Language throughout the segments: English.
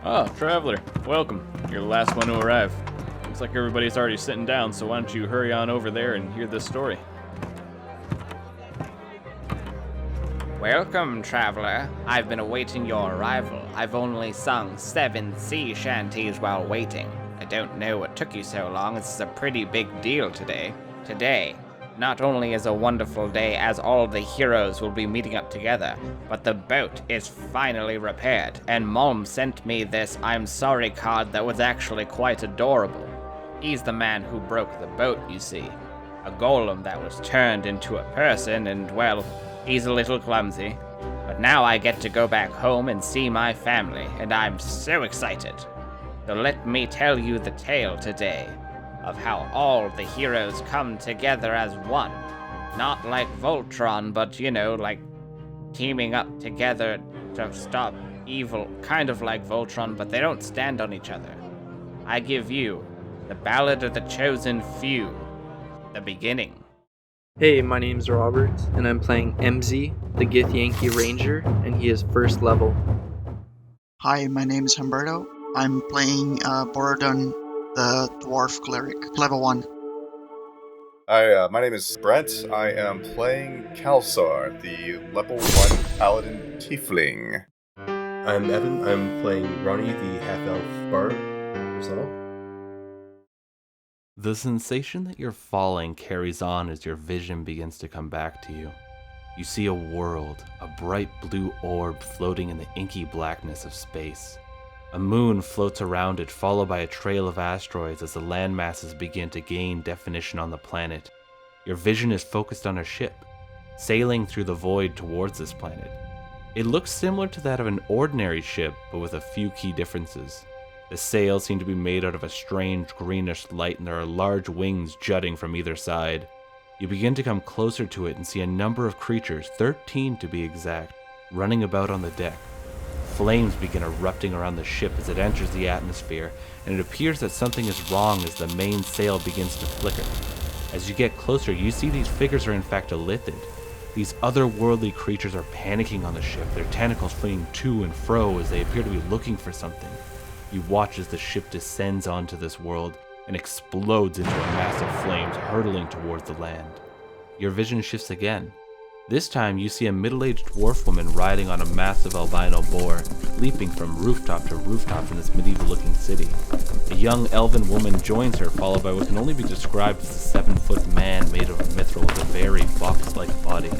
Oh, traveler, welcome. You're the last one to arrive. Looks like everybody's already sitting down, so why don't you hurry on over there and hear this story? Welcome, traveler. I've been awaiting your arrival. I've only sung 7 sea shanties while waiting. I don't know what took you so long. This is a pretty big deal today. Today, not only is a wonderful day as all the heroes will be meeting up together, but the boat is finally repaired, and Mom sent me this I'm sorry card that was actually quite adorable. He's the man who broke the boat, you see. A golem that was turned into a person, and well, he's a little clumsy. But now I get to go back home and see my family, and I'm so excited. So let me tell you the tale today of how all the heroes come together as one. Not like Voltron, but like teaming up together to stop evil, kind of like Voltron, but they don't stand on each other. I give you the Ballad of the Chosen Few, the beginning. Hey, my name's Robert, and I'm playing MZ, the Gith Yankee Ranger, and he is first level. Hi, my name is Humberto. I'm playing Borodon, the Dwarf Cleric, level 1. Hi, my name is Brent. I am playing Kalsar, the level 1 Paladin Tiefling. I'm Evan. I'm playing Ronnie, the half-elf bard. First level. The sensation that you're falling carries on as your vision begins to come back to you. You see a world, a bright blue orb floating in the inky blackness of space. A moon floats around it, followed by a trail of asteroids as the land masses begin to gain definition on the planet. Your vision is focused on a ship, sailing through the void towards this planet. It looks similar to that of an ordinary ship, but with a few key differences. The sails seem to be made out of a strange greenish light, and there are large wings jutting from either side. You begin to come closer to it and see a number of creatures, 13 to be exact, running about on the deck. Flames begin erupting around the ship as it enters the atmosphere, and it appears that something is wrong as the main sail begins to flicker. As you get closer, you see these figures are in fact elithid. These otherworldly creatures are panicking on the ship, their tentacles flinging to and fro as they appear to be looking for something. You watch as the ship descends onto this world and explodes into a mass of flames hurtling towards the land. Your vision shifts again. This time you see a middle-aged dwarf woman riding on a massive albino boar, leaping from rooftop to rooftop in this medieval-looking city. A young elven woman joins her, followed by what can only be described as a 7-foot man made of mithril with a very box-like body.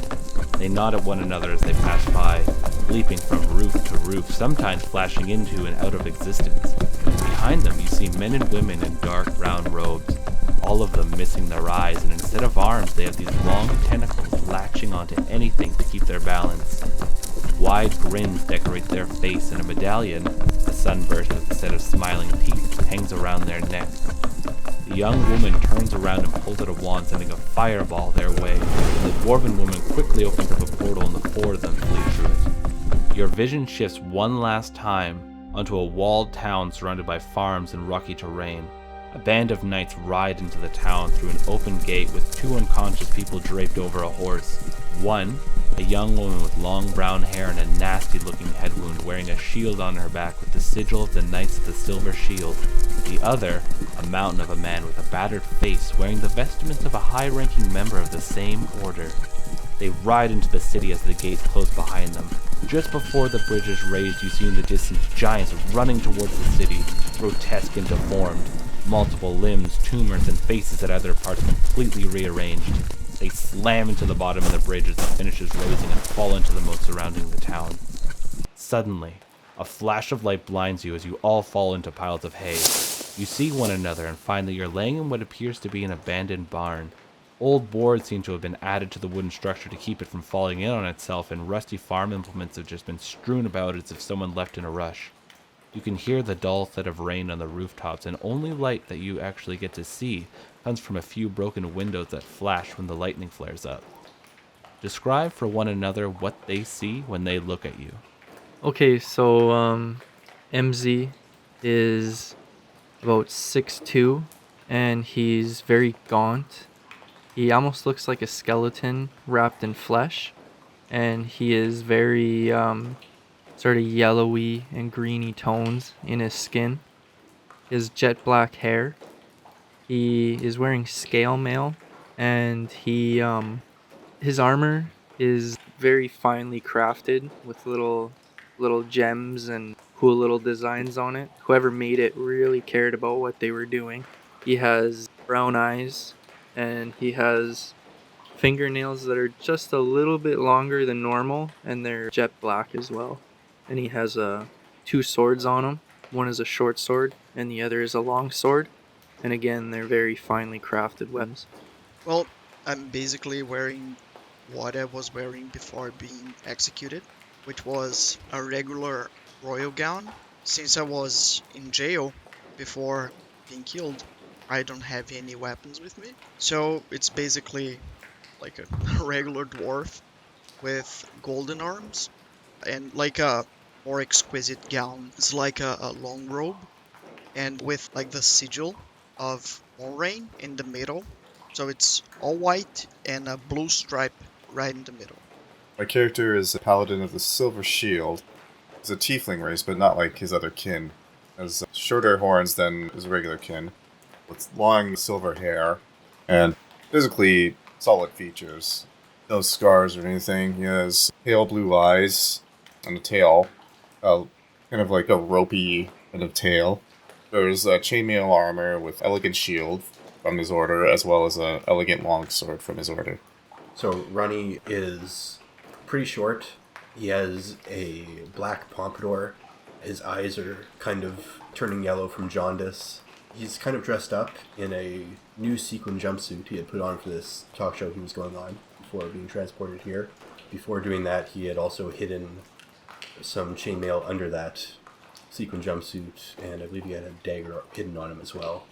They nod at one another as they pass by, leaping from roof to roof, sometimes flashing into and out of existence. Behind them you see men and women in dark brown robes, all of them missing their eyes, and instead of arms they have these long tentacles latching onto anything to keep their balance. Wide grins decorate their face, and a medallion, a sunburst with a set of smiling teeth, hangs around their neck. The young woman turns around and pulls out a wand, sending a fireball their way, and the dwarven woman quickly opens up a portal and the four of them flee through it. Your vision shifts one last time onto a walled town surrounded by farms and rocky terrain. A band of knights ride into the town through an open gate with 2 unconscious people draped over a horse. One, a young woman with long brown hair and a nasty-looking head wound, wearing a shield on her back with the sigil of the Knights of the Silver Shield. The other, a mountain of a man with a battered face, wearing the vestments of a high-ranking member of the same order. They ride into the city as the gates close behind them. Just before the bridge is raised, you see in the distance giants running towards the city, grotesque and deformed. Multiple limbs, tumors, and faces at other parts completely rearranged. They slam into the bottom of the bridge as it finishes raising and fall into the moat surrounding the town. Suddenly, a flash of light blinds you as you all fall into piles of hay. You see one another and find that you're laying in what appears to be an abandoned barn. Old boards seem to have been added to the wooden structure to keep it from falling in on itself, and rusty farm implements have just been strewn about as if someone left in a rush. You can hear the dull thud of rain on the rooftops, and only light that you actually get to see comes from a few broken windows that flash when the lightning flares up. Describe for one another what they see when they look at you. Okay, so MZ is about 6'2", and he's very gaunt. He almost looks like a skeleton wrapped in flesh, and he is very sort of yellowy and greeny tones in his skin. He has jet black hair. He is wearing scale mail, and his armor is very finely crafted with little gems and cool little designs on it. Whoever made it really cared about what they were doing. He has brown eyes, and he has fingernails that are just a little bit longer than normal, and they're jet black as well. And he has two swords on him. One is a short sword, and the other is a long sword. And again, they're very finely crafted weapons. Well, I'm basically wearing what I was wearing before being executed, which was a regular royal gown. Since I was in jail before being killed, I don't have any weapons with me. So it's basically like a regular dwarf with golden arms and like a more exquisite gown. It's like a long robe and with like the sigil of Moraine in the middle. So it's all white and a blue stripe right in the middle. My character is a paladin of the Silver Shield. He's a tiefling race, but not like his other kin. Has shorter horns than his regular kin, with long silver hair, and physically solid features. No scars or anything. He has pale blue eyes and a tail, kind of like a ropey kind of tail. There's a chainmail armor with elegant shield from his order, as well as an elegant longsword from his order. So Ronnie is pretty short. He has a black pompadour. His eyes are kind of turning yellow from jaundice. He's kind of dressed up in a new sequin jumpsuit he had put on for this talk show he was going on before being transported here. Before doing that, he had also hidden some chainmail under that sequin jumpsuit, and I believe he had a dagger hidden on him as well.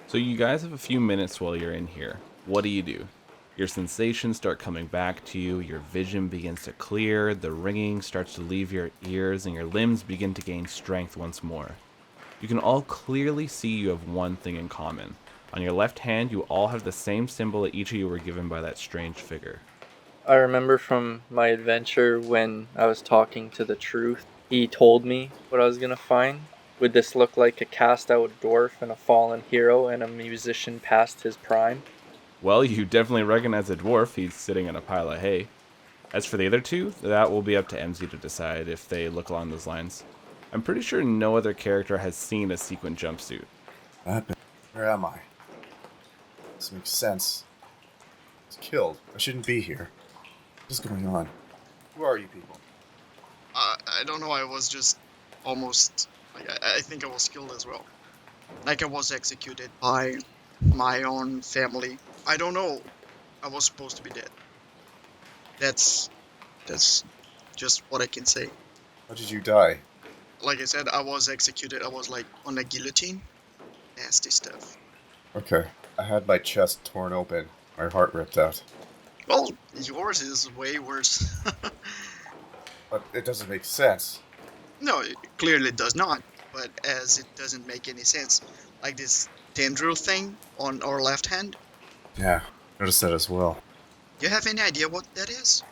So you guys have a few minutes while you're in here. What do? Your sensations start coming back to you, your vision begins to clear, the ringing starts to leave your ears, and your limbs begin to gain strength once more. You can all clearly see you have one thing in common. On your left hand, you all have the same symbol that each of you were given by that strange figure. I remember from my adventure when I was talking to the Truth, he told me what I was going to find. Would this look like a cast-out dwarf and a fallen hero and a musician past his prime? Well, you definitely recognize a dwarf. He's sitting on a pile of hay. As for the other two, that will be up to MZ to decide if they look along those lines. I'm pretty sure no other character has seen a sequin jumpsuit. What happened? Where am I? This makes sense. I was killed. I shouldn't be here. What is going on? Who are you people? I don't know, I was just almost... I think I was killed as well. Like I was executed by my own family. I don't know. I was supposed to be dead. That's just what I can say. How did you die? Like I said, I was executed. I was like on a guillotine. Nasty stuff. Okay. I had my chest torn open. My heart ripped out. Well, yours is way worse. But it doesn't make sense. No, it clearly does not. But as it doesn't make any sense, like this tendril thing on our left hand. Yeah, noticed that as well. Do you have any idea what that is?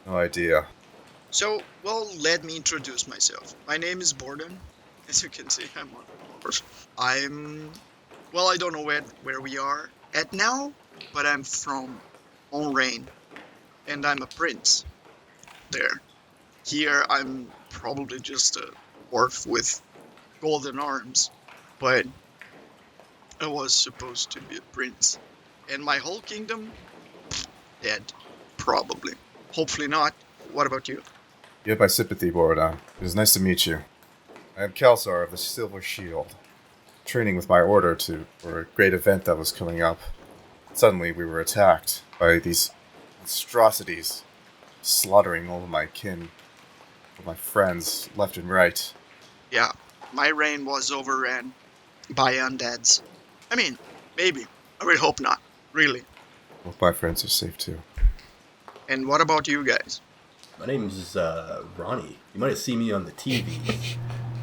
No idea. So, well, let me introduce myself. My name is Borden. As you can see, I'm on horse. Well, I don't know where we are at now, but I'm from Moraine, and I'm a prince. There. Here, I'm probably just a dwarf with golden arms, but I was supposed to be a prince. And my whole kingdom? Dead. Probably. Hopefully not. What about you? You have my sympathy, Borodon. It was nice to meet you. I am Kalsar of the Silver Shield, training with my order for a great event that was coming up. Suddenly, we were attacked by these monstrosities, slaughtering all of my kin, all my friends, left and right. Yeah, my reign was overran by undeads. I mean, maybe. I really hope not. Really. Both my friends are safe too. And what about you guys? My name's Ronnie. You might have seen me on the TV.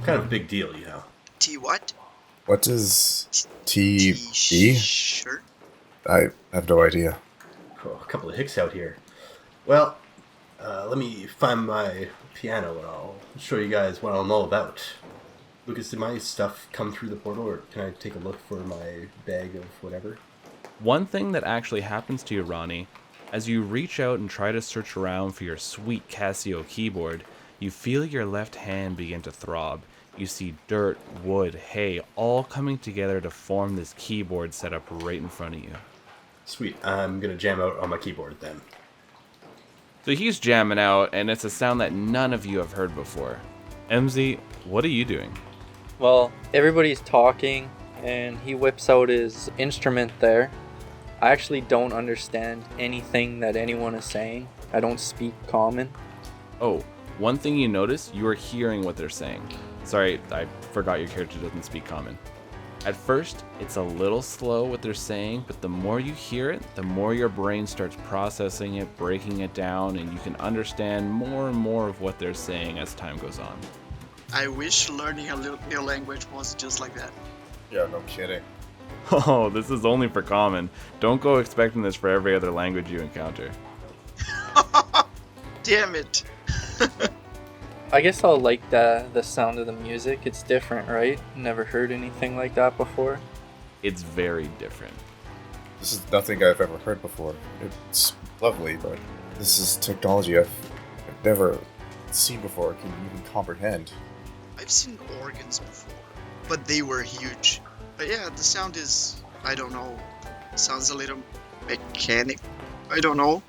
Kind of a big deal, you know. T what? What does T-B? Sure. I have no idea. Oh, a couple of hicks out here. Well, let me find my piano and I'll show you guys what I'll know about. Lucas, did my stuff come through the portal, or can I take a look for my bag of whatever? One thing that actually happens to you, Ronnie, as you reach out and try to search around for your sweet Casio keyboard, you feel your left hand begin to throb. You see dirt, wood, hay, all coming together to form this keyboard set up right in front of you. Sweet, I'm gonna jam out on my keyboard then. So he's jamming out, and it's a sound that none of you have heard before. MZ, what are you doing? Well, everybody's talking, and he whips out his instrument there. I actually don't understand anything that anyone is saying. I don't speak common. Oh, one thing you notice, you are hearing what they're saying. Sorry, I forgot your character doesn't speak common. At first, it's a little slow what they're saying, but the more you hear it, the more your brain starts processing it, breaking it down, and you can understand more and more of what they're saying as time goes on. I wish learning a new language was just like that. Yeah, no kidding. Oh, this is only for common. Don't go expecting this for every other language you encounter. Damn it. I guess I'll like the sound of the music. It's different, right? Never heard anything like that before. It's very different. This is nothing I've ever heard before. It's lovely, but this is technology I've never seen before, can even comprehend. I've seen organs before, but they were huge. But yeah, the sound is, I don't know, sounds a little mechanic. I don't know.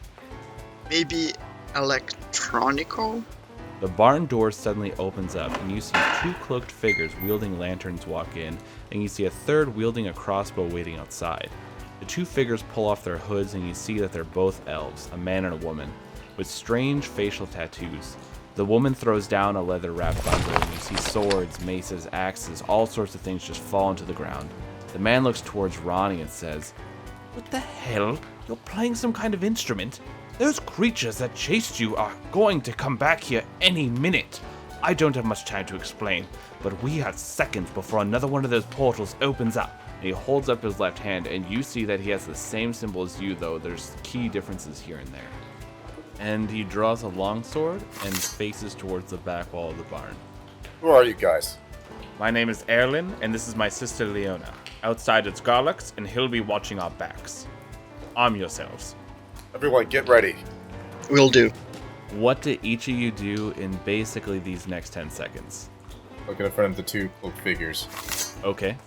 Maybe electronical? The barn door suddenly opens up, and you see two cloaked figures wielding lanterns walk in, and you see a third wielding a crossbow waiting outside. The two figures pull off their hoods, and you see that they're both elves, a man and a woman, with strange facial tattoos. The woman throws down a leather-wrapped bundle, and you see swords, maces, axes, all sorts of things just fall into the ground. The man looks towards Ronnie and says, "What the hell? You're playing some kind of instrument? Those creatures that chased you are going to come back here any minute. I don't have much time to explain, but we have seconds before another one of those portals opens up." And he holds up his left hand, and you see that he has the same symbol as you, though there's key differences here and there. And he draws a longsword and faces towards the back wall of the barn. Who are you guys? My name is Erlin, and this is my sister Leona. Outside it's Garlux, and he'll be watching our backs. Arm yourselves. Everyone, get ready. Will do. What do each of you do in basically these next 10 seconds? Looking in front of the two cloaked figures. Okay.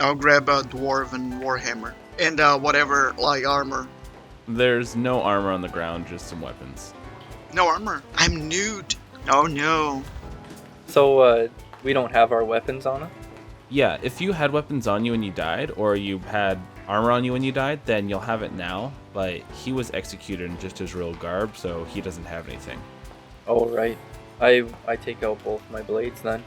I'll grab a dwarven warhammer and whatever like armor. There's no armor on the ground, just some weapons. No armor. I'm nude. Oh no. So, we don't have our weapons on us? Yeah, if you had weapons on you when you died, or you had armor on you when you died, then you'll have it now, but he was executed in just his real garb, so he doesn't have anything. Oh, right. I take out both my blades then.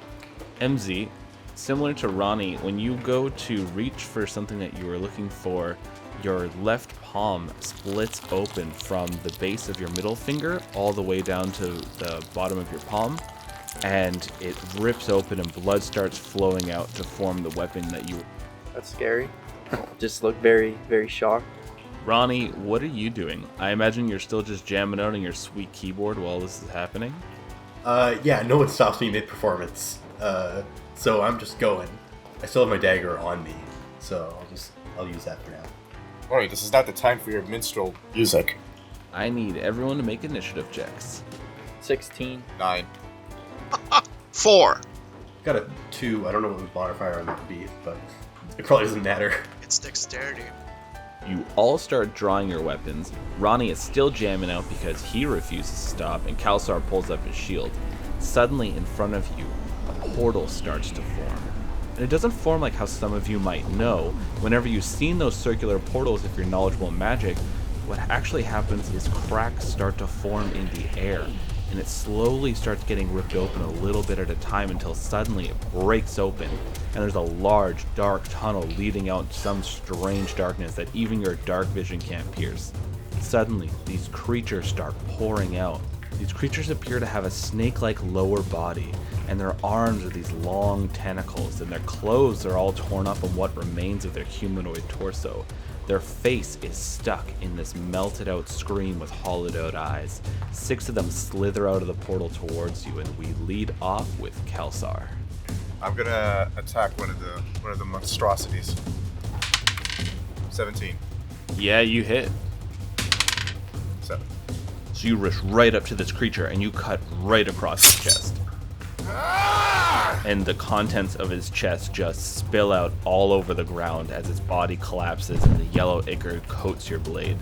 MZ, similar to Ronnie, when you go to reach for something that you were looking for, your left palm splits open from the base of your middle finger all the way down to the bottom of your palm, and it rips open and blood starts flowing out to form the weapon that you... That's scary. Just look very, very shocked. Ronnie, what are you doing? I imagine you're still just jamming out on your sweet keyboard while this is happening? Yeah, no one stops me mid-performance. So I'm just going. I still have my dagger on me, so I'll use that for now. Alright, this is not the time for your minstrel music. I need everyone to make initiative checks. 16. 9. 4. Got a 2. I don't know what the modifier on that would be, but it probably doesn't matter. It's dexterity. You all start drawing your weapons. Ronnie is still jamming out because he refuses to stop, and Kalsar pulls up his shield. Suddenly, in front of you, a portal starts to form. And it doesn't form like how some of you might know. Whenever you've seen those circular portals, if you're knowledgeable in magic, what actually happens is cracks start to form in the air, and it slowly starts getting ripped open a little bit at a time until suddenly it breaks open, and there's a large, dark tunnel leading out into some strange darkness that even your dark vision can't pierce. Suddenly, these creatures start pouring out. These creatures appear to have a snake-like lower body, and their arms are these long tentacles, and their clothes are all torn up on what remains of their humanoid torso. Their face is stuck in this melted out screen with hollowed out eyes. 6 of them slither out of the portal towards you, and we lead off with Kelsar. I'm gonna attack one of the monstrosities. 17. Yeah, you hit. 7. So you rush right up to this creature and you cut right across his chest. And the contents of his chest just spill out all over the ground as his body collapses and the yellow ichor coats your blade.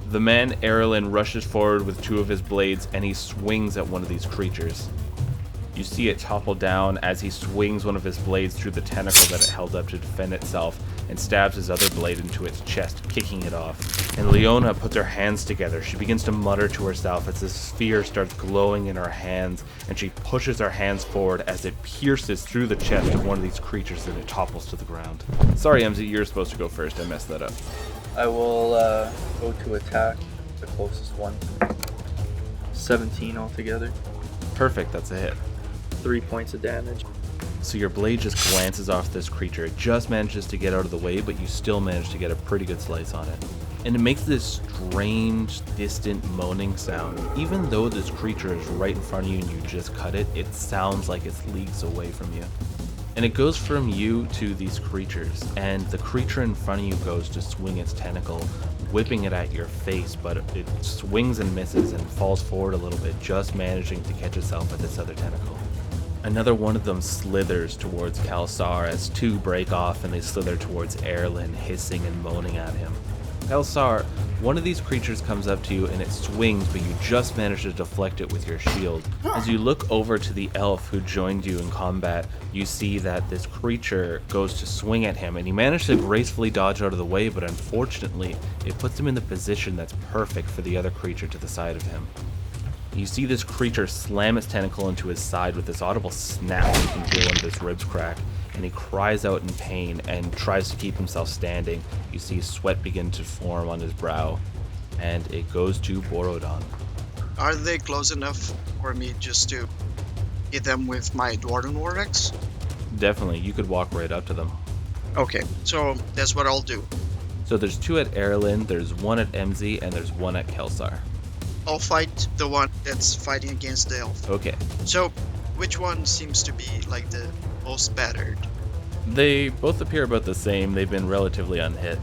The man, Erlen, rushes forward with 2 of his blades and he swings at one of these creatures. You see it topple down as he swings one of his blades through the tentacle that it held up to defend itself and stabs his other blade into its chest, kicking it off. And Leona puts her hands together. She begins to mutter to herself as the sphere starts glowing in her hands, and she pushes her hands forward as it pierces through the chest of one of these creatures and it topples to the ground. Sorry, MZ, you're supposed to go first. I messed that up. I will go to attack the closest one. 17 altogether. Perfect, that's a hit. 3 points of damage. So your blade just glances off this creature. It just manages to get out of the way, but you still manage to get a pretty good slice on it. And it makes this strange, distant moaning sound. Even though this creature is right in front of you and you just cut it, it sounds like it's leagues away from you. And it goes from you to these creatures, and the creature in front of you goes to swing its tentacle, whipping it at your face, but it swings and misses and falls forward a little bit, just managing to catch itself at this other tentacle. Another one of them slithers towards Kelsar as 2 break off and they slither towards Erlen, hissing and moaning at him. Kelsar, one of these creatures comes up to you and it swings, but you just manage to deflect it with your shield. As you look over to the elf who joined you in combat, you see that this creature goes to swing at him and he managed to gracefully dodge out of the way, but unfortunately, it puts him in the position that's perfect for the other creature to the side of him. You see this creature slam its tentacle into his side with this audible snap. You can feel one of his ribs crack, and he cries out in pain and tries to keep himself standing. You see sweat begin to form on his brow, and it goes to Borodon. Are they close enough for me just to hit them with my Dwarven War Axe? Definitely, you could walk right up to them. Okay, so that's what I'll do. So there's 2 at Erlen, there's 1 at MZ, and there's 1 at Kelsar. I'll fight the one that's fighting against the elf. Okay. So, which one seems to be like the most battered? They both appear about the same. They've been relatively unhit.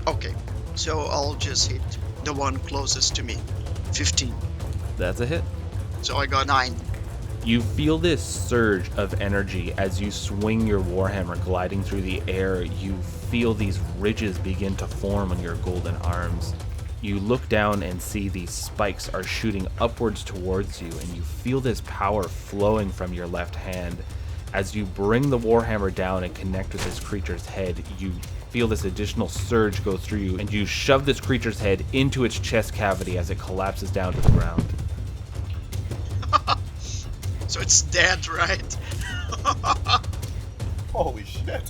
Okay, so I'll just hit the one closest to me. 15. That's a hit. So I got 9. You feel this surge of energy as you swing your warhammer gliding through the air. You feel these ridges begin to form on your golden arms. You look down and see these spikes are shooting upwards towards you, and you feel this power flowing from your left hand. As you bring the warhammer down and connect with this creature's head, you feel this additional surge go through you, and you shove this creature's head into its chest cavity as it collapses down to the ground. So it's dead, right? Holy shit.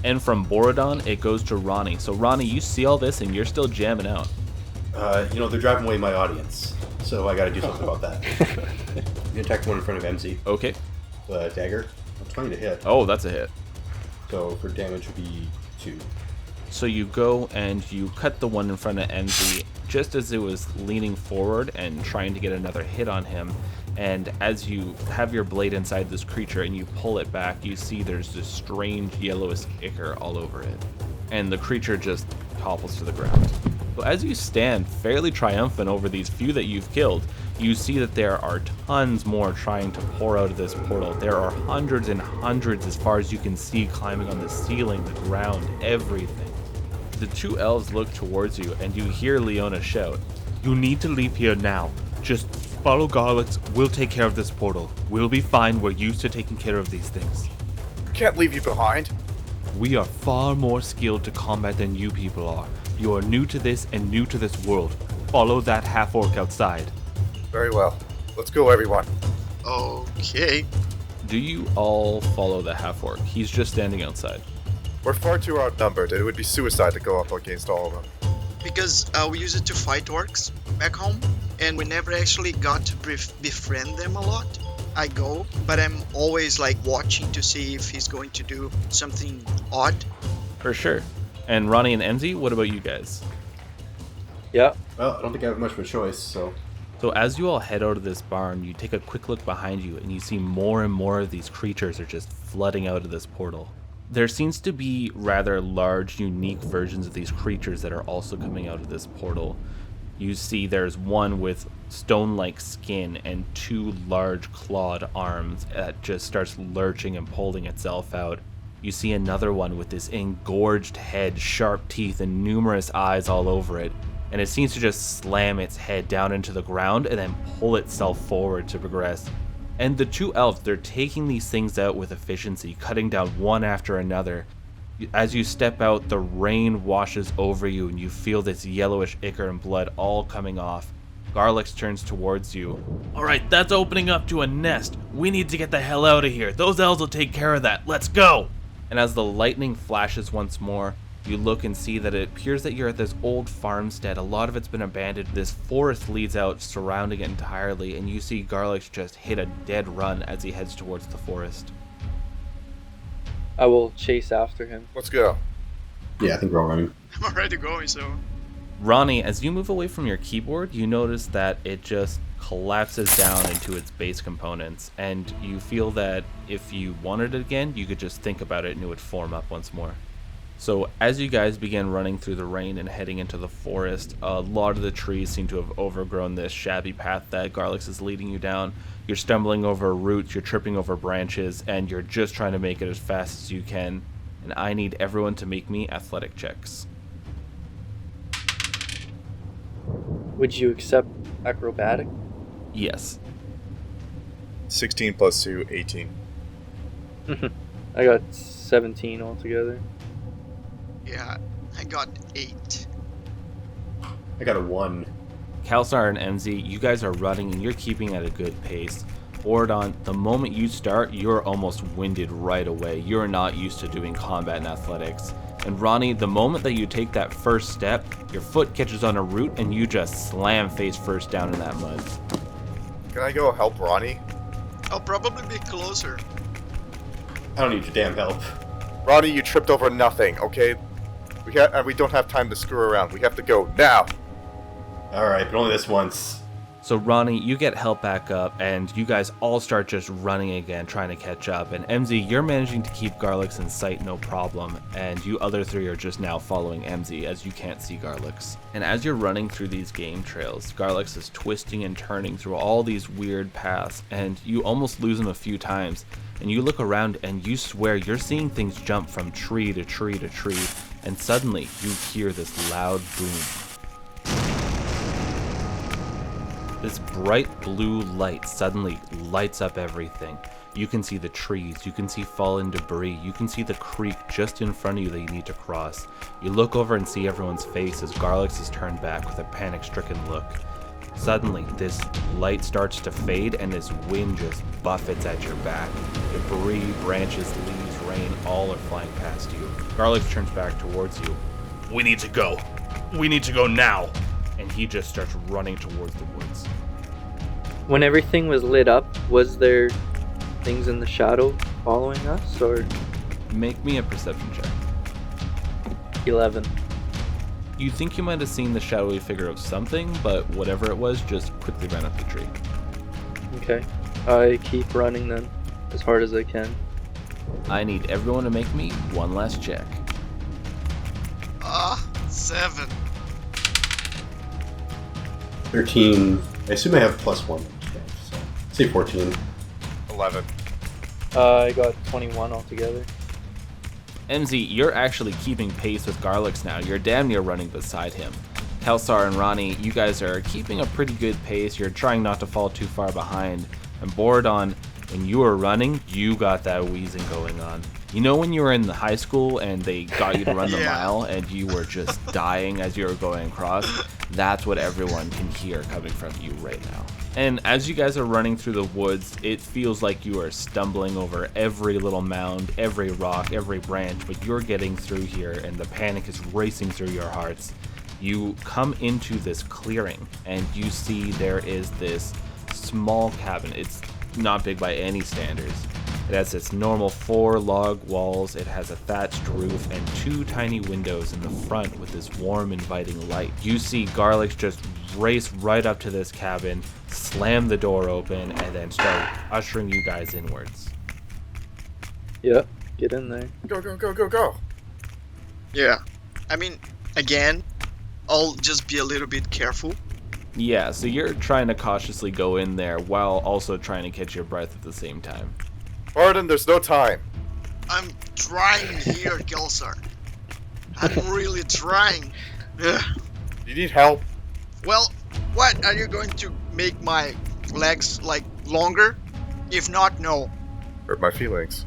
And from Borodon, it goes to Ronnie. So Ronnie, you see all this and you're still jamming out. They're driving away my audience, so I gotta do something about that. You attack the one in front of MZ. Okay. Dagger. 20 to hit. Oh, that's a hit. So for damage would be 2. So you go and you cut the one in front of MZ just as it was leaning forward and trying to get another hit on him. And as you have your blade inside this creature and you pull it back, you see there's this strange yellowish ichor all over it. And the creature just topples to the ground. So as you stand fairly triumphant over these few that you've killed, you see that there are tons more trying to pour out of this portal. There are hundreds and hundreds as far as you can see climbing on the ceiling, the ground, everything. The 2 elves look towards you and you hear Leona shout, "You need to leave here now. Just follow Garlics. We'll take care of this portal. We'll be fine. We're used to taking care of these things. Can't leave you behind. We are far more skilled to combat than you people are. You are new to this and new to this world. Follow that half-orc outside." Very well. Let's go, everyone. Okay. Do you all follow the half-orc? He's just standing outside. We're far too outnumbered. It would be suicide to go up against all of them. Because we use it to fight orcs back home, and we never actually got to befriend them a lot. I go, but I'm always like watching to see if he's going to do something odd. For sure. And Ronnie and MZ, what about you guys? Yeah. Well, I don't think I have much of a choice, so... So as you all head out of this barn, you take a quick look behind you and you see more and more of these creatures are just flooding out of this portal. There seems to be rather large, unique versions of these creatures that are also coming out of this portal. You see there's one with stone-like skin and 2 large clawed arms that just starts lurching and pulling itself out. You see another one with this engorged head, sharp teeth, and numerous eyes all over it. And it seems to just slam its head down into the ground and then pull itself forward to progress. And the 2 elves, they're taking these things out with efficiency, cutting down one after another. As you step out, the rain washes over you and you feel this yellowish ichor and blood all coming off. Garlix turns towards you. Alright, that's opening up to a nest. We need to get the hell out of here. Those elves will take care of that. Let's go! And as the lightning flashes once more, you look and see that it appears that you're at this old farmstead. A lot of it's been abandoned. This forest leads out, surrounding it entirely, and you see Garlix just hit a dead run as he heads towards the forest. I will chase after him. Let's go. Yeah, I think we're all running. I'm already going, so... Ronnie, as you move away from your keyboard, you notice that it just collapses down into its base components, and you feel that if you wanted it again, you could just think about it and it would form up once more. So as you guys begin running through the rain and heading into the forest, a lot of the trees seem to have overgrown this shabby path that Garlix is leading you down. You're stumbling over roots, you're tripping over branches, and you're just trying to make it as fast as you can. And I need everyone to make me athletic checks. Would you accept acrobatic? Yes. 16 plus 2, 18. I got 17 altogether. Yeah, I got 8. I got a 1. Kalsar and MZ, you guys are running and you're keeping at a good pace. Ordon, the moment you start, you're almost winded right away. You're not used to doing combat and athletics. And Ronnie, the moment that you take that first step, your foot catches on a root and you just slam face first down in that mud. Can I go help Ronnie? I'll probably be closer. I don't need your damn help. Ronnie, you tripped over nothing, okay? We don't have time to screw around. We have to go now. Alright, but only this once. So Ronnie, you get help back up and you guys all start just running again, trying to catch up. And MZ, you're managing to keep Garlix in sight, no problem. And you other 3 are just now following MZ as you can't see Garlix. And as you're running through these game trails, Garlix is twisting and turning through all these weird paths and you almost lose him a few times. And you look around and you swear you're seeing things jump from tree to tree to tree. And suddenly you hear this loud boom. This bright blue light suddenly lights up everything. You can see the trees, you can see fallen debris, you can see the creek just in front of you that you need to cross. You look over and see everyone's face as Garlix is turned back with a panic-stricken look. Suddenly, this light starts to fade and this wind just buffets at your back. Debris, branches, leaves, rain, all are flying past you. Garlix turns back towards you. We need to go. We need to go now. And he just starts running towards the woods. When everything was lit up, was there things in the shadow following us, or? Make me a perception check. 11. You think you might have seen the shadowy figure of something, but whatever it was just quickly ran up the tree. Okay. I keep running then, as hard as I can. I need everyone to make me one last check. 7. 13. I assume I have +1. So, say 14. 11. I got 21 altogether. MZ, you're actually keeping pace with Garlix now. You're damn near running beside him. Kelsar and Ronnie, you guys are keeping a pretty good pace. You're trying not to fall too far behind. And Borodon, when you were running, you got that wheezing going on. You know when you were in the high school and they got you to run the Yeah. mile and you were just dying as you were going across? That's what everyone can hear coming from you right now. And as you guys are running through the woods, it feels like you are stumbling over every little mound, every rock, every branch, but you're getting through here and the panic is racing through your hearts. You come into this clearing and you see there is this small cabin. It's not big by any standards. It has its normal 4 log walls, it has a thatched roof, and 2 tiny windows in the front with this warm, inviting light. You see Garlic just race right up to this cabin, slam the door open, and then start ushering you guys inwards. Yep, get in there. Go, go, go, go, go! Yeah. I mean, again, I'll just be a little bit careful. Yeah, so you're trying to cautiously go in there while also trying to catch your breath at the same time. Pardon, there's no time. I'm trying here, Gelsar. I'm really trying. Ugh. You need help? Well, what? Are you going to make my legs, like, longer? If not, no. Hurt my feelings.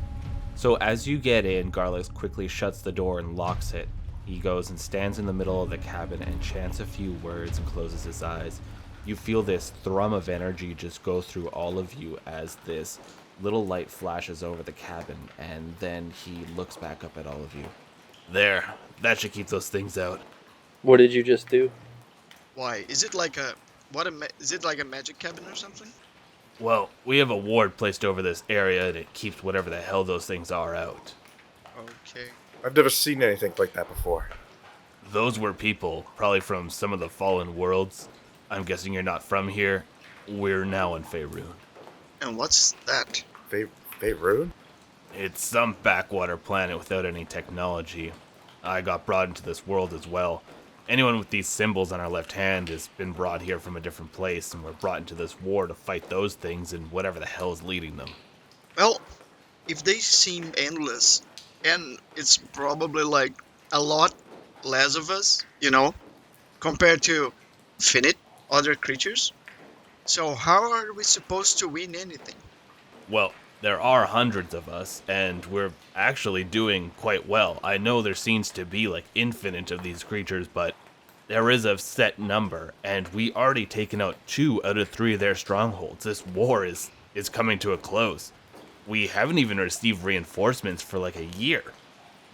So as you get in, Garlic quickly shuts the door and locks it. He goes and stands in the middle of the cabin and chants a few words and closes his eyes. You feel this thrum of energy just go through all of you as this little light flashes over the cabin, and then he looks back up at all of you. There, that should keep those things out. What did you just do? Why? Is it like a... is it like a magic cabin or something? Well, we have a ward placed over this area and it keeps whatever the hell those things are out. Okay. I've never seen anything like that before. Those were people, probably from some of the fallen worlds. I'm guessing you're not from here. We're now in Faerun. And what's that? Faerun? It's some backwater planet without any technology. I got brought into this world as well. Anyone with these symbols on our left hand has been brought here from a different place, and we're brought into this war to fight those things and whatever the hell is leading them. Well, if they seem endless, and it's probably like a lot less of us, you know, compared to infinite other creatures. So how are we supposed to win anything? Well, there are hundreds of us, and we're actually doing quite well. I know there seems to be like infinite of these creatures, but there is a set number, and we already taken out 2 out of 3 of their strongholds. This war is coming to a close. We haven't even received reinforcements for like a year.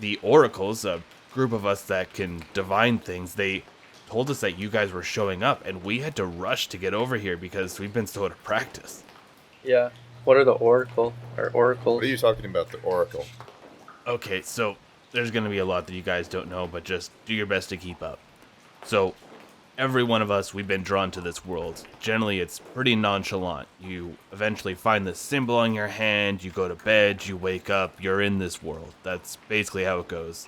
The Oracles, a group of us that can divine things, they told us that you guys were showing up, and we had to rush to get over here because we've been so out of practice. Yeah. What are the oracles? What are you talking about, the Oracle? Okay, so there's going to be a lot that you guys don't know, but just do your best to keep up. So, every one of us, we've been drawn to this world. Generally, it's pretty nonchalant. You eventually find this symbol on your hand, you go to bed, you wake up, you're in this world. That's basically how it goes.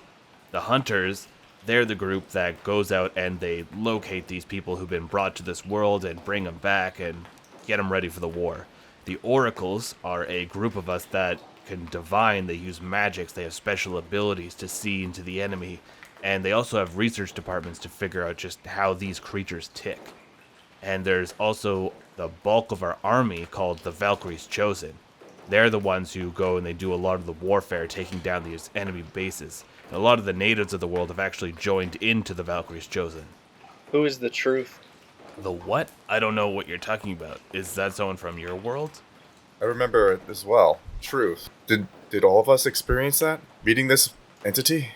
The Hunters, they're the group that goes out and they locate these people who've been brought to this world and bring them back and get them ready for the war. The Oracles are a group of us that can divine, they use magics, they have special abilities to see into the enemy, and they also have research departments to figure out just how these creatures tick. And there's also the bulk of our army called the Valkyries Chosen. They're the ones who go and they do a lot of the warfare, taking down these enemy bases. And a lot of the natives of the world have actually joined into the Valkyries Chosen. Who is the truth? The what? I don't know what you're talking about. Is that someone from your world? I remember it as well. Truth. Did all of us experience that? Meeting this entity?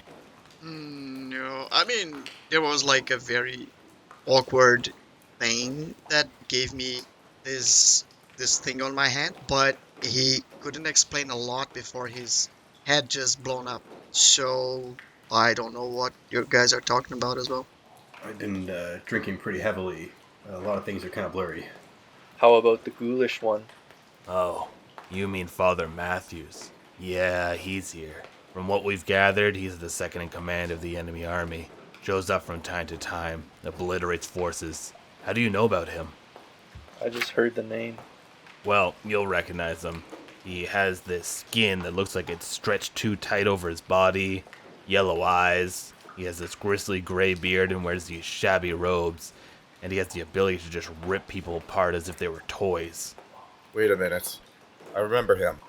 No, I mean, there was like a very awkward thing that gave me this thing on my hand, but he couldn't explain a lot before his head just blown up. So I don't know what you guys are talking about as well. I've been drinking pretty heavily. A lot of things are kind of blurry. How about the ghoulish one? Oh, you mean Father Matthews. Yeah, he's here. From what we've gathered, he's the second in command of the enemy army. Shows up from time to time, obliterates forces. How do you know about him? I just heard the name. Well, you'll recognize him. He has this skin that looks like it's stretched too tight over his body, yellow eyes. He has this grisly gray beard and wears these shabby robes. And he has the ability to just rip people apart as if they were toys. Wait a minute. I remember him.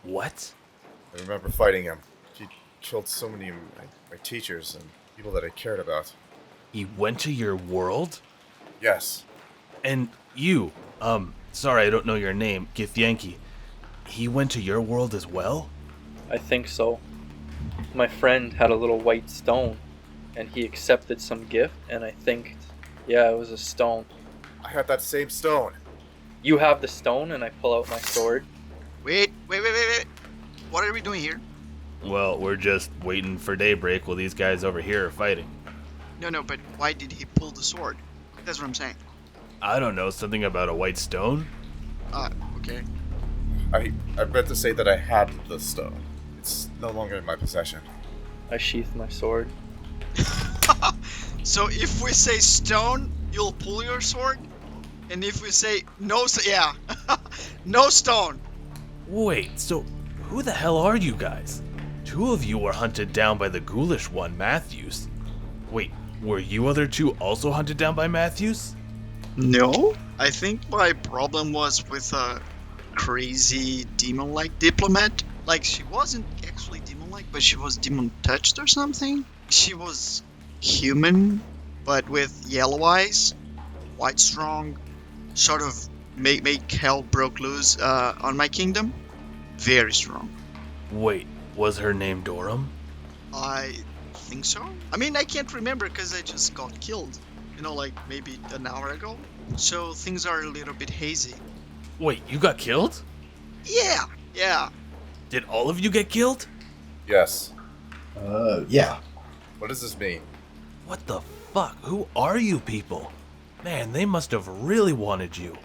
What? I remember fighting him. He killed so many of my teachers and people that I cared about. He went to your world? Yes. And you, sorry I don't know your name, Githyanki. He went to your world as well? I think so. My friend had a little white stone, and he accepted some gift, and I think, yeah, it was a stone. I had that same stone. You have the stone, and I pull out my sword. Wait. What are we doing here? Well, we're just waiting for daybreak while these guys over here are fighting. No, but why did he pull the sword? That's what I'm saying. I don't know, something about a white stone? Okay. I meant to say that I had the stone. It's no longer in my possession. I sheath my sword. So if we say stone, you'll pull your sword? And if we say no, yeah. No stone. Wait, so who the hell are you guys? Two of you were hunted down by the ghoulish one, Matthews. Wait, were you other two also hunted down by Matthews? No. I think my problem was with a crazy demon-like diplomat. Like, she wasn't actually demon-like, but she was demon-touched or something. She was human, but with yellow eyes, quite strong, sort of make hell broke loose on my kingdom. Very strong. Wait, was her name Dorum? I think so. I mean, I can't remember because I just got killed. Like maybe an hour ago. So things are a little bit hazy. Wait, you got killed? Yeah. Did all of you get killed? Yes. Yeah. What does this mean? What the fuck? Who are you people? Man, they must have really wanted you.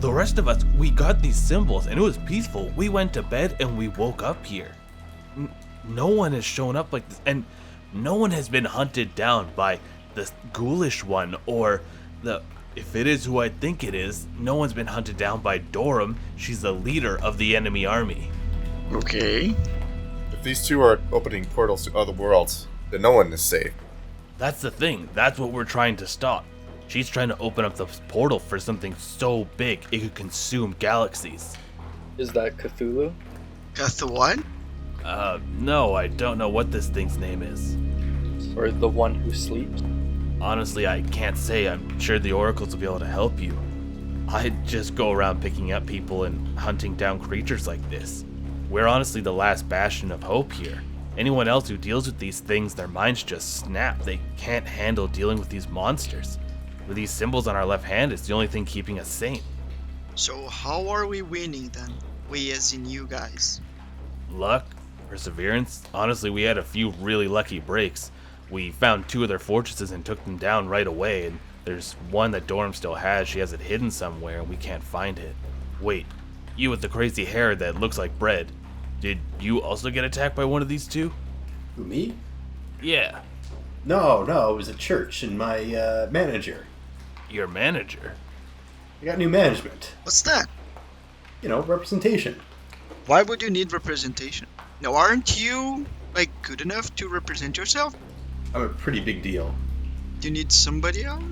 The rest of us, we got these symbols and it was peaceful. We went to bed and we woke up here. No one has shown up like this, and no one has been hunted down by the ghoulish one or if it is who I think it is, no one's been hunted down by Dorum. She's the leader of the enemy army. Okay. If these two are opening portals to other worlds, then no one is safe. That's the thing. That's what we're trying to stop. She's trying to open up the portal for something so big it could consume galaxies. Is that Cthulhu? Cthulhu what? No, I don't know what this thing's name is. Or the one who sleeps? Honestly, I can't say. I'm sure the oracles will be able to help you. I just go around picking up people and hunting down creatures like this. We're honestly the last bastion of hope here. Anyone else who deals with these things, their minds just snap. They can't handle dealing with these monsters. With these symbols on our left hand, it's the only thing keeping us sane. So how are we winning then? We as in you guys. Luck? Perseverance? Honestly, we had a few really lucky breaks. We found two of their fortresses and took them down right away, and there's one that Dorum still has. She has it hidden somewhere and we can't find it. Wait, you with the crazy hair that looks like bread. Did you also get attacked by one of these two? Who, me? Yeah. No, it was a church and my manager. Your manager? I got new management. What's that? Representation. Why would you need representation? Now, aren't you, good enough to represent yourself? I'm a pretty big deal. Do you need somebody else?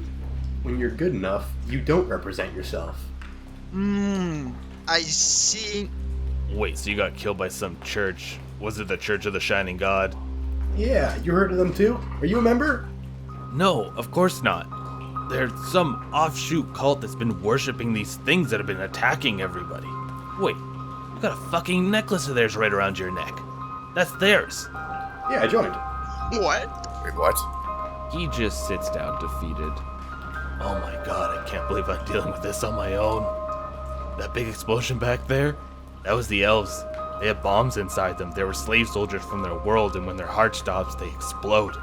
When you're good enough, you don't represent yourself. I see. Wait, so you got killed by some church? Was it the Church of the Shining God? Yeah, you heard of them too? Are you a member? No, of course not. There's some offshoot cult that's been worshipping these things that have been attacking everybody. Wait, you got a fucking necklace of theirs right around your neck. That's theirs. Yeah, I joined. What? Wait, what? He just sits down defeated. Oh my god, I can't believe I'm dealing with this on my own. That big explosion back there? That was the elves. They had bombs inside them. They were slave soldiers from their world, and when their heart stops, they explode.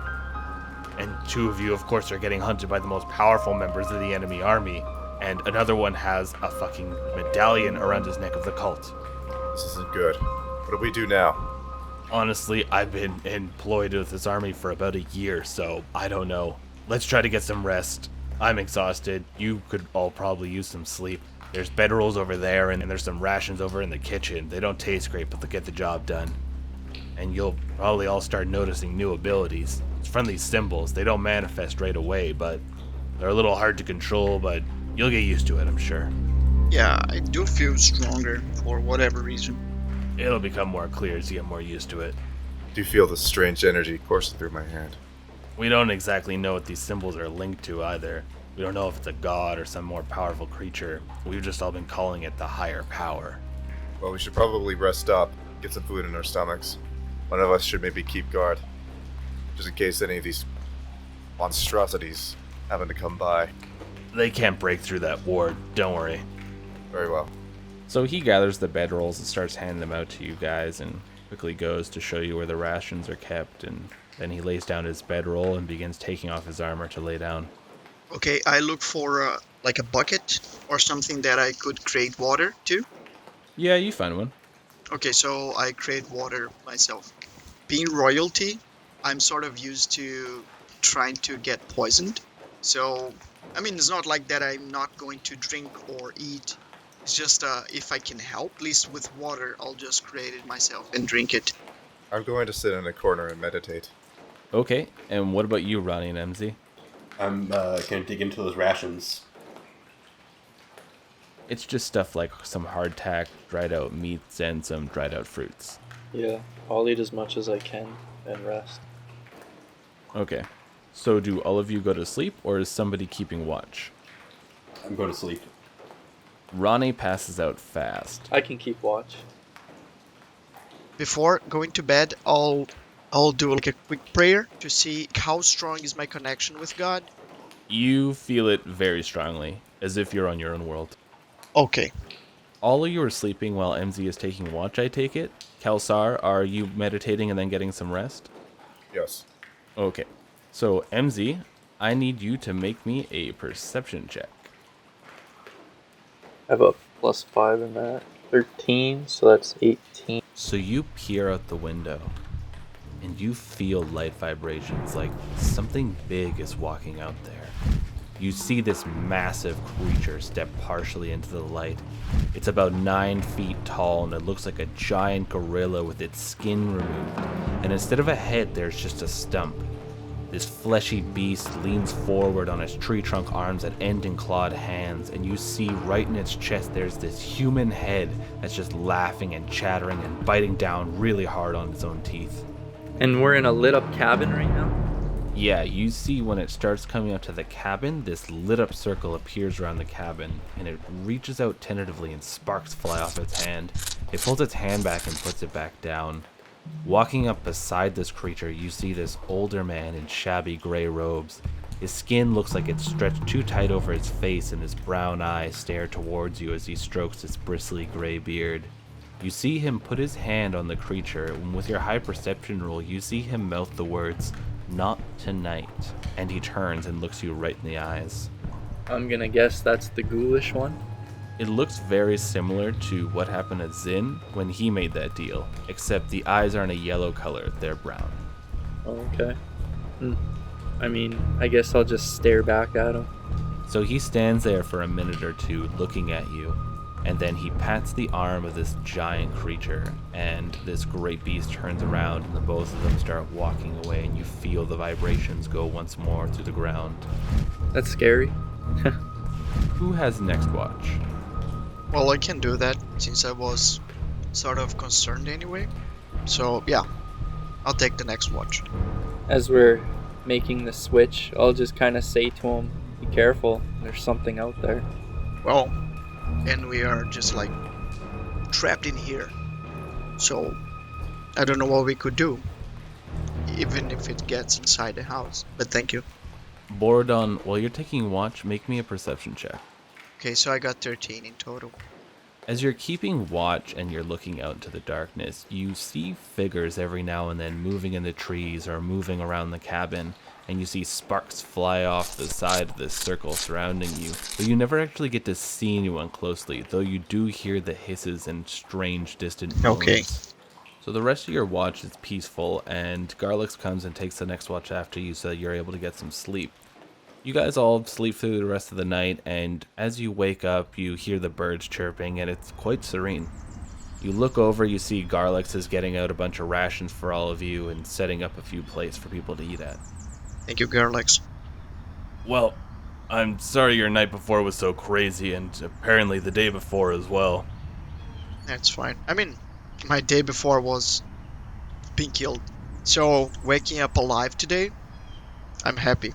And two of you, of course, are getting hunted by the most powerful members of the enemy army, and another one has a fucking medallion around his neck of the cult. This isn't good. What do we do now? Honestly, I've been employed with this army for about a year, so I don't know. Let's try to get some rest. I'm exhausted. You could all probably use some sleep. There's bedrolls over there, and there's some rations over in the kitchen. They don't taste great, but they'll get the job done. And you'll probably all start noticing new abilities. It's from these symbols. They don't manifest right away, but they're a little hard to control, but you'll get used to it, I'm sure. Yeah, I do feel stronger for whatever reason. It'll become more clear as you get more used to it. Do you feel this strange energy coursing through my hand? We don't exactly know what these symbols are linked to either. We don't know if it's a god or some more powerful creature. We've just all been calling it the higher power. Well, we should probably rest up, get some food in our stomachs. One of us should maybe keep guard, just in case any of these monstrosities happen to come by. They can't break through that ward, don't worry. Very well. So he gathers the bedrolls and starts handing them out to you guys, and quickly goes to show you where the rations are kept, and then he lays down his bedroll and begins taking off his armor to lay down. Okay, I look for like a bucket or something that I could create water to. Yeah, you find one. Okay, so I create water myself. Being royalty, I'm sort of used to trying to get poisoned. So, I mean, it's not like that I'm not going to drink or eat. It's just if I can help, at least with water, I'll just create it myself and drink it. I'm going to sit in a corner and meditate. Okay, and what about you, Ronnie and MZ? I'm gonna dig into those rations. It's just stuff like some hardtack, dried out meats, and some dried out fruits. Yeah, I'll eat as much as I can and rest. Okay, so do all of you go to sleep, or is somebody keeping watch? I'm going to sleep. Ronnie passes out fast. I can keep watch. Before going to bed, I'll do like a quick prayer to see how strong is my connection with God. You feel it very strongly, as if you're on your own world. Okay. All of you are sleeping while MZ is taking watch, I take it? Kelsar, are you meditating and then getting some rest? Yes. Okay. So, MZ, I need you to make me a perception check. I have a +5 in that. 13, so that's 18. So you peer out the window, and you feel light vibrations like something big is walking out there. You see this massive creature step partially into the light. It's about 9 feet tall, and it looks like a giant gorilla with its skin removed. And instead of a head, there's just a stump. This fleshy beast leans forward on its tree trunk arms that end in clawed hands, and you see right in its chest there's this human head that's just laughing and chattering and biting down really hard on its own teeth. And we're in a lit up cabin right now? Yeah, you see when it starts coming up to the cabin, this lit up circle appears around the cabin, and it reaches out tentatively and sparks fly off its hand. It pulls its hand back and puts it back down. Walking up beside this creature, you see this older man in shabby gray robes. His skin looks like it's stretched too tight over his face, and his brown eyes stare towards you as he strokes his bristly gray beard. You see him put his hand on the creature, and with your high perception roll, you see him mouth the words, "Not tonight," and he turns and looks you right in the eyes. I'm gonna guess that's the ghoulish one. It looks very similar to what happened to Zin when he made that deal, except the eyes aren't a yellow color, they're brown. Okay. I mean, I guess I'll just stare back at him. So he stands there for a minute or two looking at you, and then he pats the arm of this giant creature, and this great beast turns around, and the both of them start walking away, and you feel the vibrations go once more through the ground. That's scary. Who has next watch? Well, I can do that since I was sort of concerned anyway. So, yeah, I'll take the next watch. As we're making the switch, I'll just kind of say to him, be careful, there's something out there. Well, and we are just like trapped in here. So, I don't know what we could do, even if it gets inside the house. But thank you. Borodon, while you're taking watch, make me a perception check. Okay, so I got 13 in total. As you're keeping watch and you're looking out into the darkness, you see figures every now and then moving in the trees or moving around the cabin, and you see sparks fly off the side of this circle surrounding you, but you never actually get to see anyone closely, though you do hear the hisses and strange distant moans. Okay. So the rest of your watch is peaceful, and Garlix comes and takes the next watch after you so that you're able to get some sleep. You guys all sleep through the rest of the night, and as you wake up, you hear the birds chirping, and it's quite serene. You look over, you see Garlix is getting out a bunch of rations for all of you and setting up a few plates for people to eat at. Thank you, Garlix. Well, I'm sorry your night before was so crazy, and apparently the day before as well. That's fine. I mean, my day before was being killed. So, waking up alive today, I'm happy.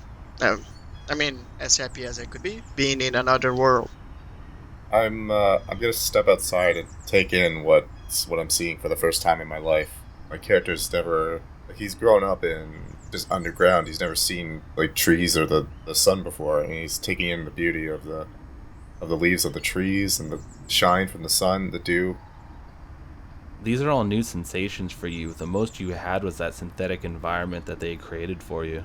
I mean, as happy as I could be, being in another world. I'm gonna step outside and take in what I'm seeing for the first time in my life. My character's never, he's grown up in just underground. He's never seen like trees or the sun before, and he's taking in the beauty of the leaves of the trees and the shine from the sun, the dew. These are all new sensations for you. The most you had was that synthetic environment that they created for you.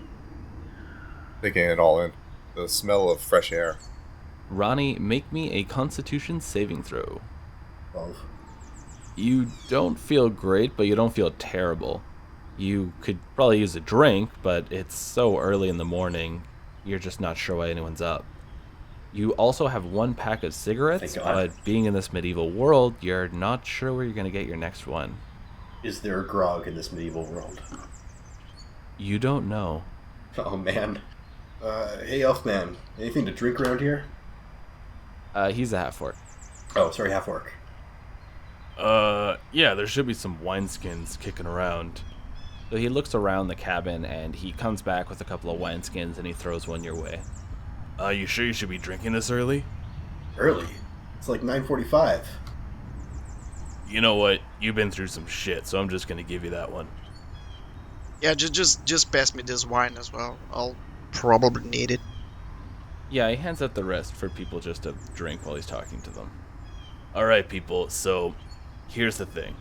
Taking it all in. The smell of fresh air. Ronnie, make me a Constitution saving throw. 12. You don't feel great, but you don't feel terrible. You could probably use a drink, but it's so early in the morning, you're just not sure why anyone's up. You also have 1 pack of cigarettes, Thank God. but being in this medieval world, you're not sure where you're going to get your next one. Is there a grog in this medieval world? You don't know. Oh, man. Hey, Elfman. Anything to drink around here? He's a half-orc. Oh, sorry, half-orc. Yeah, there should be some wineskins kicking around. So he looks around the cabin and he comes back with a couple of wineskins and he throws one your way. You sure you should be drinking this early? Early? It's like 9:45. You know what? You've been through some shit, so I'm just gonna give you that one. Yeah, just pass me this wine as well. I'll probably need it. Yeah, he hands out the rest for people just to drink while he's talking to them. Alright, people, so here's the thing.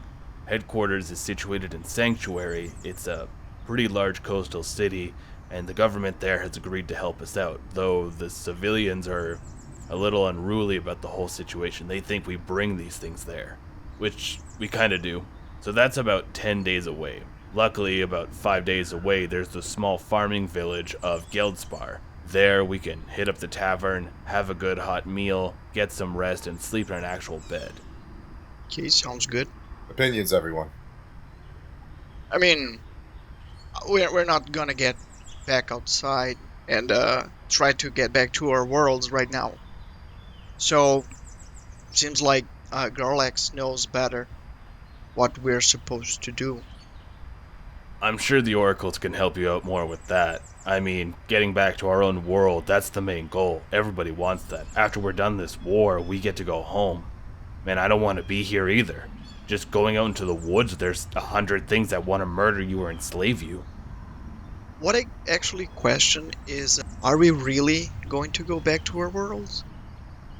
Headquarters is situated in Sanctuary. It's a pretty large coastal city, and the government there has agreed to help us out, though the civilians are a little unruly about the whole situation. They think we bring these things there, which we kind of do. So that's about 10 days away. Luckily, about 5 days away, there's the small farming village of Geldspar. There, we can hit up the tavern, have a good hot meal, get some rest, and sleep in an actual bed. Okay, sounds good. Opinions, everyone. I mean, we're not gonna get back outside and try to get back to our worlds right now. So, seems like Garlex knows better what we're supposed to do. I'm sure the oracles can help you out more with that. I mean, getting back to our own world, that's the main goal. Everybody wants that. After we're done this war, we get to go home. Man, I don't want to be here either. Just going out into the woods, there's 100 things that want to murder you or enslave you. What I actually question is, are we really going to go back to our worlds?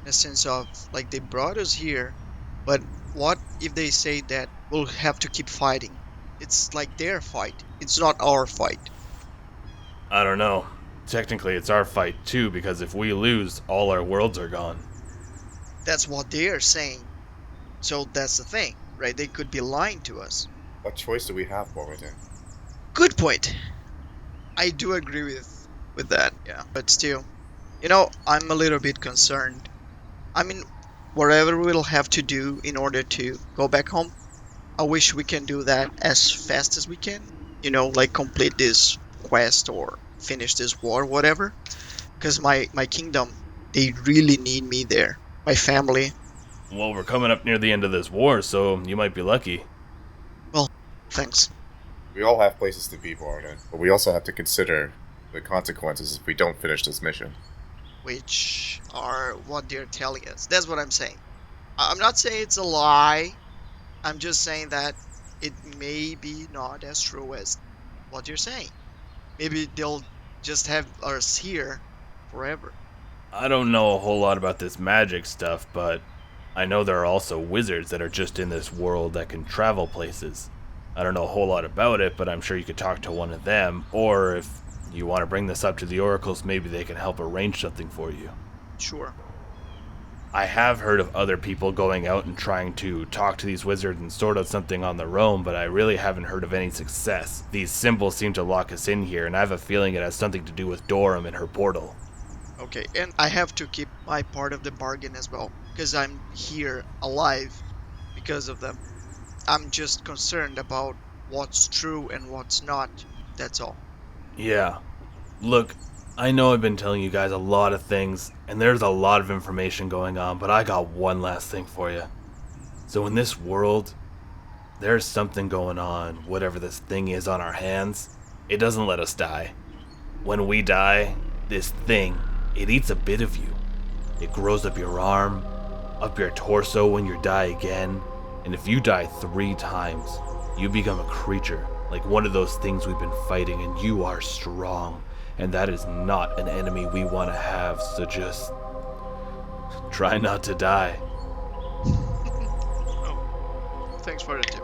In a sense of, like, they brought us here, but what if they say that we'll have to keep fighting? It's like their fight. It's not our fight. I don't know. Technically, it's our fight too, because if we lose, all our worlds are gone. That's what they're saying. So that's the thing, right? They could be lying to us. What choice do we have, Ballad? Good point. I do agree with that, yeah. But still, you know, I'm a little bit concerned. I mean, whatever we'll have to do in order to go back home, I wish we can do that as fast as we can. You know, like complete this quest or finish this war, whatever. Because my kingdom, they really need me there. My family. Well, we're coming up near the end of this war, so you might be lucky. Well, thanks. We all have places to be, Ballad, but we also have to consider the consequences if we don't finish this mission. Which are what they're telling us. That's what I'm saying. I'm not saying it's a lie. I'm just saying that it may be not as true as what you're saying. Maybe they'll just have us here forever. I don't know a whole lot about this magic stuff, but I know there are also wizards that are just in this world that can travel places. I don't know a whole lot about it, but I'm sure you could talk to one of them, or if you want to bring this up to the oracles, maybe they can help arrange something for you. Sure. I have heard of other people going out and trying to talk to these wizards and sort out something on their own, but I really haven't heard of any success. These symbols seem to lock us in here, and I have a feeling it has something to do with Dorum and her portal. Okay, and I have to keep my part of the bargain as well, because I'm here alive because of them. I'm just concerned about what's true and what's not, that's all. Yeah. Look, I know I've been telling you guys a lot of things, and there's a lot of information going on, but I got one last thing for you. So in this world, there's something going on, whatever this thing is on our hands. It doesn't let us die. When we die, this thing, it eats a bit of you. It grows up your arm, up your torso when you die again, and if you die 3 times, you become a creature, like one of those things we've been fighting, and you are strong. And that is not an enemy we want to have, so just try not to die. Oh, thanks for the tip.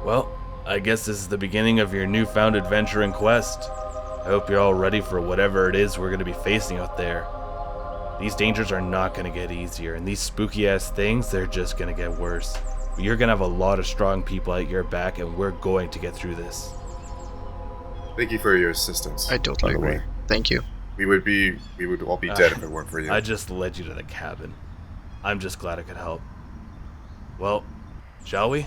Well, I guess this is the beginning of your newfound adventure and quest. I hope you're all ready for whatever it is we're going to be facing out there. These dangers are not going to get easier, and these spooky-ass things, they're just going to get worse. But you're going to have a lot of strong people at your back, and we're going to get through this. Thank you for your assistance. I totally by the agree. way. Thank you. We would all be dead if it weren't for you. I just led you to the cabin. I'm just glad I could help. Well, shall we?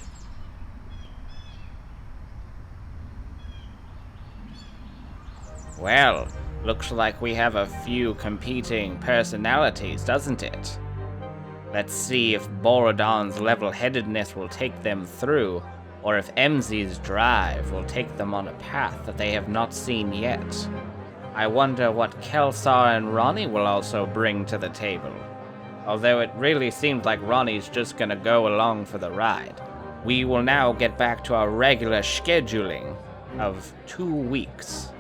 Well, looks like we have a few competing personalities, doesn't it? Let's see if Borodon's level-headedness will take them through, or if MZ's drive will take them on a path that they have not seen yet. I wonder what Kelsar and Ronnie will also bring to the table. Although it really seems like Ronnie's just gonna go along for the ride. We will now get back to our regular scheduling of 2 weeks.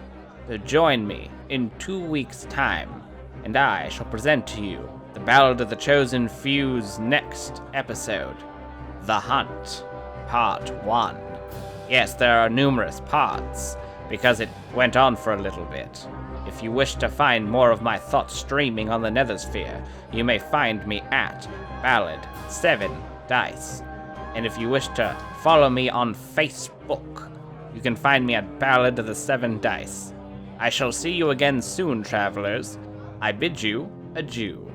So join me in 2 weeks' time, and I shall present to you the Ballad of the Chosen Few's next episode, The Hunt, Part 1. Yes, there are numerous parts, because it went on for a little bit. If you wish to find more of my thoughts streaming on the Nethersphere, you may find me at Ballad 7 Dice. And if you wish to follow me on Facebook, you can find me at Ballad of the 7 Dice. I shall see you again soon, travelers. I bid you adieu.